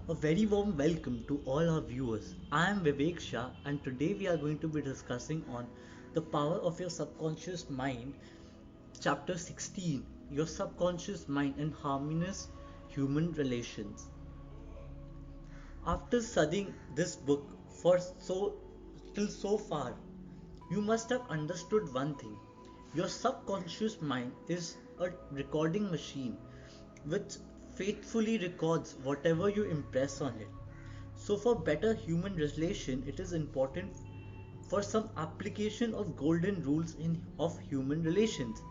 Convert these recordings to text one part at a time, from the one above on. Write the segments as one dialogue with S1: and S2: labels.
S1: A very warm welcome to all our viewers. I am Vivek Shah and today we are going to be discussing on the power of your subconscious mind, chapter 16, your subconscious mind and harmonious human relations. After studying this book for so far, you must have understood one thing. Your subconscious mind is a recording machine which faithfully records whatever you impress on it. So for better human relation, it is important for some application of golden rules in of human relations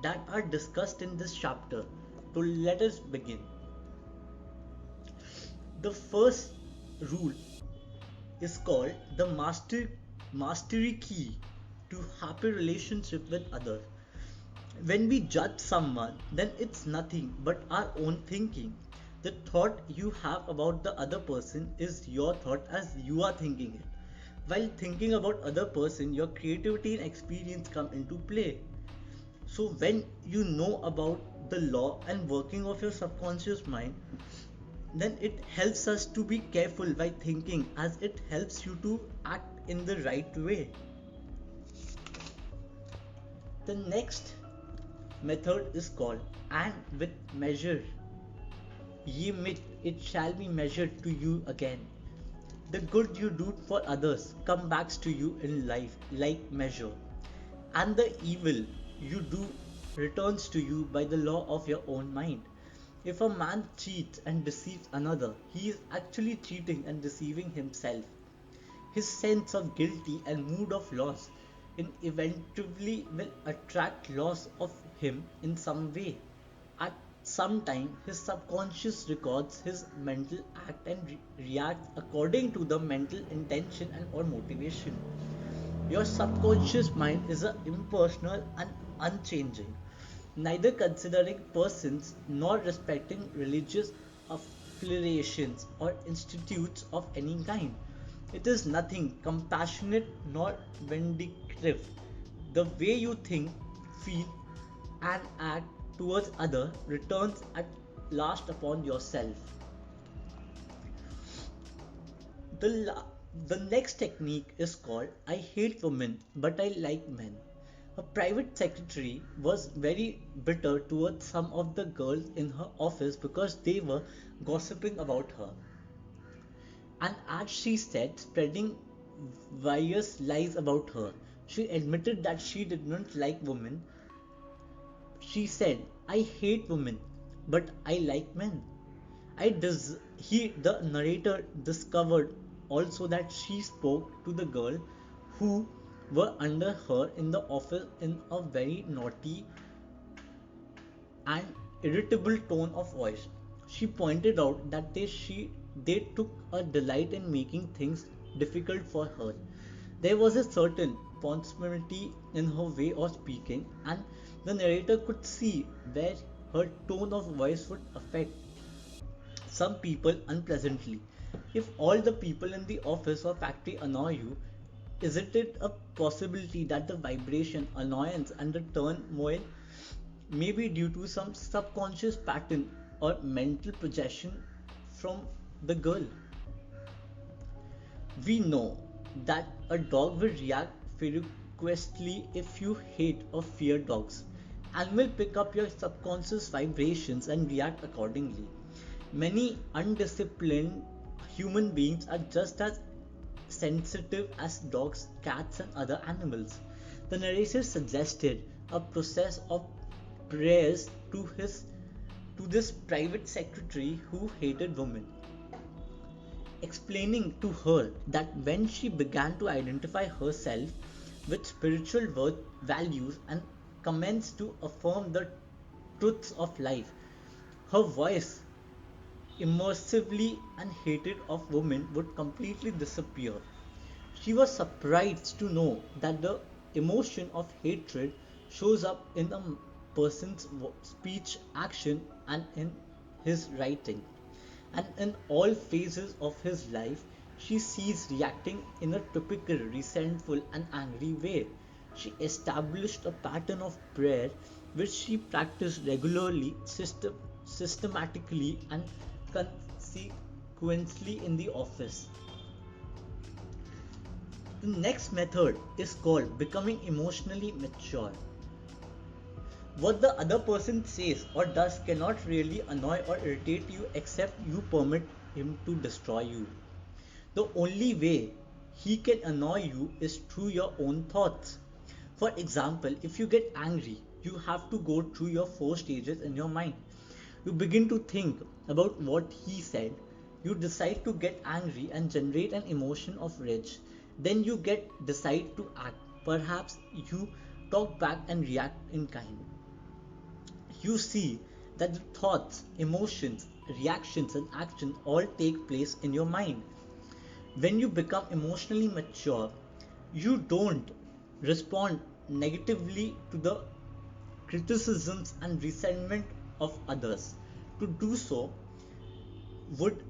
S1: that are discussed in this chapter. So let us begin. The first rule is called the mastery key to happy relationship with others. When we judge someone, then it's nothing but our own thinking. The thought you have about the other person is your thought as you are thinking it. While thinking about other person, your creativity and experience come into play. So when you know about the law and working of your subconscious mind, then it helps us to be careful while thinking as it helps you to act in the right way. The next method is called and with measure ye meet it shall be measured to you again. The good you do for others come back to you in life like measure, and the evil you do returns to you by the law of your own mind. If a man cheats and deceives another, he is actually cheating and deceiving himself. His sense of guilty and mood of loss eventually will attract loss of him in some way. At some time, his subconscious records his mental act and reacts according to the mental intention and or motivation. Your subconscious mind is impersonal and unchanging, neither considering persons nor respecting religious affiliations or institutes of any kind. It is nothing compassionate nor vindictive. The way you think, feel, and act towards other returns at last upon yourself. The, the next technique is called I hate women but I like men. A private secretary was very bitter towards some of the girls in her office because they were gossiping about her. And as she said, spreading various lies about her. She admitted that she did not like women. She said, I hate women, but I like men. The narrator discovered also that she spoke to the girl who were under her in the office in a very naughty and irritable tone of voice. She pointed out that they took a delight in making things difficult for her. There was a certain ponderosity in her way of speaking, and the narrator could see where her tone of voice would affect some people unpleasantly. If all the people in the office or factory annoy you, isn't it a possibility that the vibration, annoyance, and the turmoil may be due to some subconscious pattern or mental projection from the girl? We know that a dog will react ferociously if you hate or fear dogs and will pick up your subconscious vibrations and react accordingly. Many undisciplined human beings are just as sensitive as dogs, cats, and other animals. The narrator suggested a process of prayers to this private secretary who hated women, explaining to her that when she began to identify herself with spiritual values and commenced to affirm the truths of life, her voice immersively and hated of women would completely disappear. She was surprised to know that the emotion of hatred shows up in a person's speech, action, and in his writing. And in all phases of his life, she sees reacting in a typical resentful and angry way. She established a pattern of prayer which she practiced regularly, systematically, and consequently in the office. The next method is called becoming emotionally mature. What the other person says or does cannot really annoy or irritate you except you permit him to destroy you. The only way he can annoy you is through your own thoughts. For example, if you get angry, you have to go through your four stages in your mind. You begin to think about what he said. You decide to get angry and generate an emotion of rage. Then you get decide to act. Perhaps you talk back and react in kind. You see that the thoughts, emotions, reactions, and actions all take place in your mind. When you become emotionally mature, you don't respond negatively to the criticisms and resentment of others. To do so would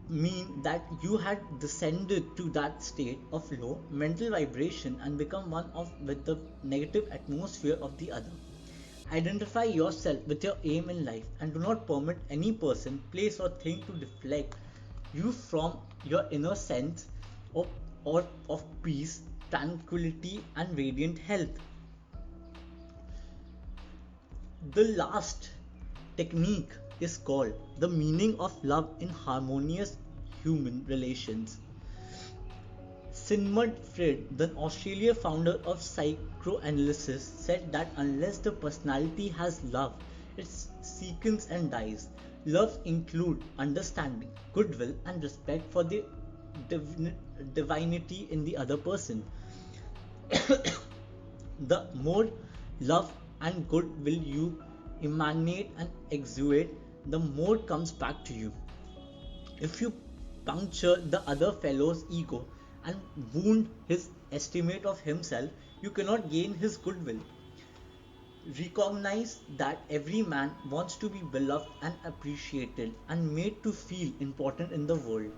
S1: mean that you had descended to that state of low mental vibration and become one of with the negative atmosphere of the other. Identify yourself with your aim in life and do not permit any person, place, or thing to deflect you from your inner sense of, or of peace, tranquility, and radiant health. The last technique is called the meaning of love in harmonious human relations. Sigmund Freud, the Australian founder of psychoanalysis, said that unless the personality has love, it seekens and dies. Love includes understanding, goodwill, and respect for the divinity in the other person. The more love and goodwill you emanate and exude, the more comes back to you. If you puncture the other fellow's ego and wound his estimate of himself, you cannot gain his goodwill. Recognize that every man wants to be beloved and appreciated and made to feel important in the world.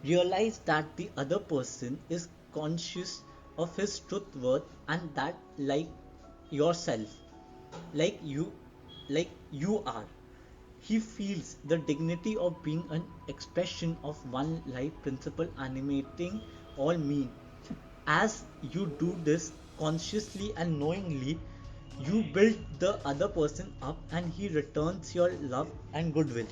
S1: Realize that the other person is conscious of his truth worth and that yourself, like you like you are, he feels the dignity of being an expression of one life principle animating all mean. As you do this consciously and knowingly, you build the other person up and he returns your love and goodwill.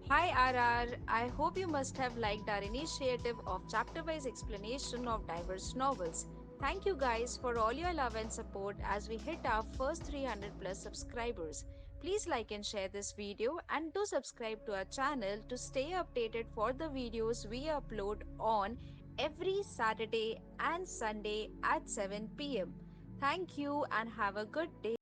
S2: Hi RR, I hope you must have liked our initiative of chapter wise explanation of diverse novels. Thank you guys for all your love and support as we hit our first 300 plus subscribers. Please like and share this video and do subscribe to our channel to stay updated for the videos we upload on every Saturday and Sunday at 7 pm. Thank you and have a good day.